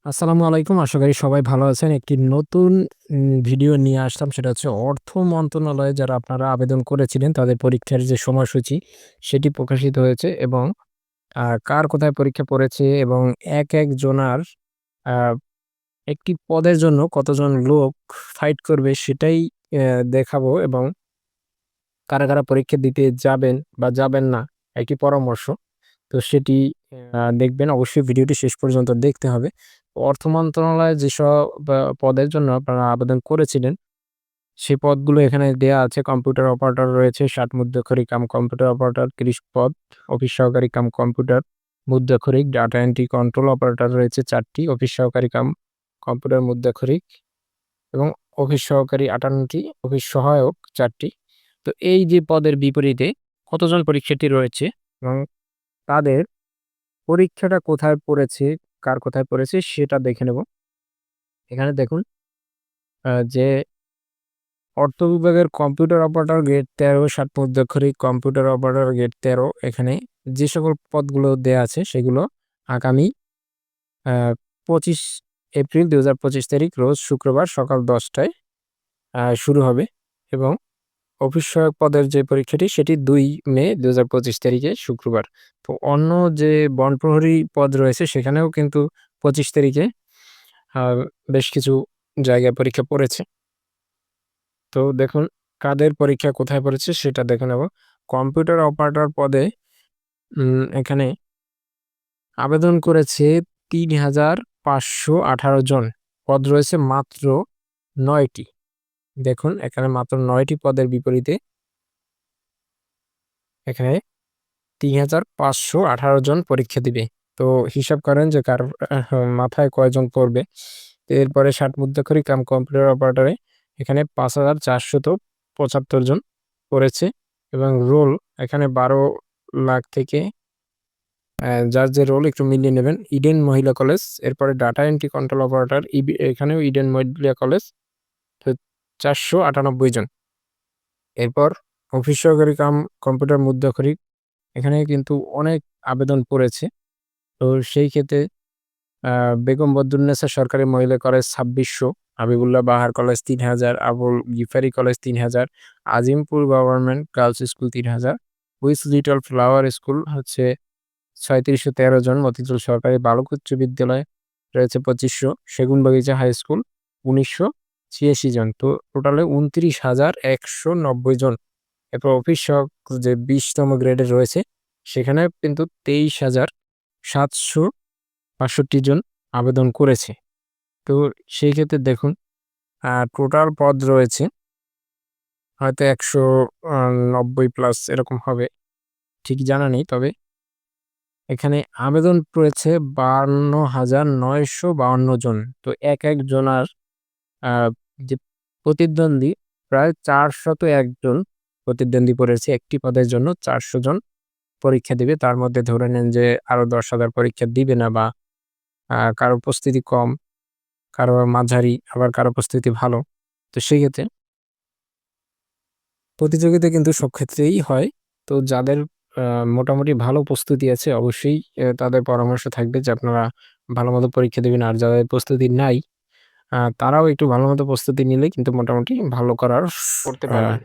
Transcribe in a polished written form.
আসসালামু আলাইকুম। আশা করি সবাই ভালো আছেন। একটি নতুন ভিডিও নিয়ে আসলাম। সেটা হচ্ছে অর্থ মন্ত্রণালয়ে যারা আপনারা আবেদন করেছিলেন তাদের পরীক্ষার যে সময়সূচি সেটি প্রকাশিত হয়েছে এবং কার কোথায় পরীক্ষা পড়েছে এবং এক জনার আ একটি পদের জন্য কতজন লোক ফাইট করবে সেটাই দেখাবো এবং কারা পরীক্ষা দিতে যাবেন বা যাবেন না একটি পরামর্শ। তো সেটি দেখবেন অবশ্যই ভিডিওটি শেষ পর্যন্ত দেখতে হবে। অর্থ মন্ত্রণালয়ে যেসব পদের জন্য আপনারা আবেদন করেছিলেন, সেই পদগুলো এখানে দেয়া আছে। কম্পিউটার অপারেটর রয়েছে ৬০ মুদ্রাক্ষরিক কম্পিউটার অপারেটর ৩০ পদ, অফিস সহকারী কম্পিউটার মুদ্রাক্ষরিক, ডাটা এন্ট্রি কন্ট্রোল অপারেটর রয়েছে ৪ টি, অফিস সহকারী কম্পিউটার মুদ্রাক্ষরিক এবং অফিস সহকারী ৫৮ টি, অফিস সহায়ক ৪ টি। তো এই যে পদের বিপরীতে কতজন পরীক্ষার্থী রয়েছে এবং তাদের পরীক্ষাটা কোথায় পড়েছে, কার কোথায় পড়েছে সেটা দেখে নেব। এখানে দেখুন যে অর্থ বিভাগের কম্পিউটার অপারেটর গ্রেড ১৩, ৬০ মুদ্রাক্ষরিক কম্পিউটার অপারেটর গ্রেড ১৩ এখানে যে সকল পদগুলো দেয়া আছে সেগুলো আগামী আ ২৫ এপ্রিল ২০২৫ তারিখ রোজ শুক্রবার সকাল ১০ টায় শুরু হবে এবং অফিস সহায়ক পদের যে পরীক্ষাটি সেটি ২ মে ২০২৫ তারিখে শুক্রবার। তো অন্য যে বনপ্রহরী পদ রয়েছে সেখানেও কিন্তু ২৫ তারিখে আ বেশ কিছু জায়গায় পরীক্ষা পড়েছে। তো দেখুন কাদের পরীক্ষা কোথায় পড়েছে সেটা দেখে নেব। কম্পিউটার অপারেটর পদে এখানে আবেদন করেছে ৩,৫১৮ জন। পদ রয়েছে মাত্র ৯ টি। দেখুন এখানে মাত্র ৯ টি পদের বিপরীতে এখানে ৩,৫১৮ জন পরীক্ষা দিবে। তো হিসাব করেন যে কার মাথায় কয়জন পড়বে। তো এরপরে ৬০ মুদ্রাক্ষরিক কম্পিউটার অপারেটরে এখানে ৫,৪৭৫ জন পড়েছে এবং রোল এখানে ১২,০০,০০০ থেকে যার যে রোল একটু মিলিয়ে নেবেন। ইডেন মহিলা কলেজ, এরপরে ডাটা এন্ট্রি কন্ট্রোল অপারেটর এখানেও ইডেন মহিলা কলেজ, তো ৪৯৮ জন। এরপর অফিস সহকারী কম্পিউটার মুদ্রাক্ষরিক এখানে কিন্তু অনেক আবেদন পড়েছে। তো সেই ক্ষেত্রে আ বেগম বদরুন্নেছা সরকারি মহিলা college ২৬০০, Habibullah Bahar college ৩,০০০, Abul Gifari college ৩,০০০, Azimpur government girls school ৩,০০০, with little flower school হচ্ছে ৩৭১৩ জন, মতিঝিল সরকারি বালক উচ্চ বিদ্যালয় রয়েছে ২৫০০, সেগুনবাগিচা হাই স্কুল ১৯৮৬ জন। তো টোটালে ২৯,১৯০ জন। এরপর অফিস সহায়ক যে ২০ তম গ্রেডে রয়েছে সেখানে কিন্তু ২৩,৭৬২ জন আবেদন করেছে। তো সেই ক্ষেত্রে দেখুন টোটাল পদ রয়েছে হয়তো ১৯০ প্লাস এরকম হবে। ঠিক জানা নেই। তবে এখানে আবেদন করেছে ৫২,৯৫২ জন। তো একজনার আ যে প্রতিদ্বন্দ্বী প্রায় ৪০১ জন প্রতিদ্বন্দ্বী পড়েছে একটি পদের জন্য ৪০০ জন পরীক্ষা দিবে। তার মধ্যে ধরে নেন যে আরো ১০,০০০ পরীক্ষা দিবে না বা কারো উপস্থিতি কম, কারো মাঝারি, আবার কারো উপস্থিতি ভালো। তো সেই ক্ষেত্রে প্রতিযোগিতা কিন্তু সব ক্ষেত্রেই হয়। তো যাদের আ মোটামুটি ভালো প্রস্তুতি আছে অবশ্যই তাদের পরামর্শ থাকবে যে আপনারা ভালোমতো পরীক্ষা দিবেন। আর যাদের প্রস্তুতি নাই তারাও একটু ভালোমতো প্রস্তুতি নিলে কিন্তু মোটামুটি ভালো করার করতে আ পারবেন।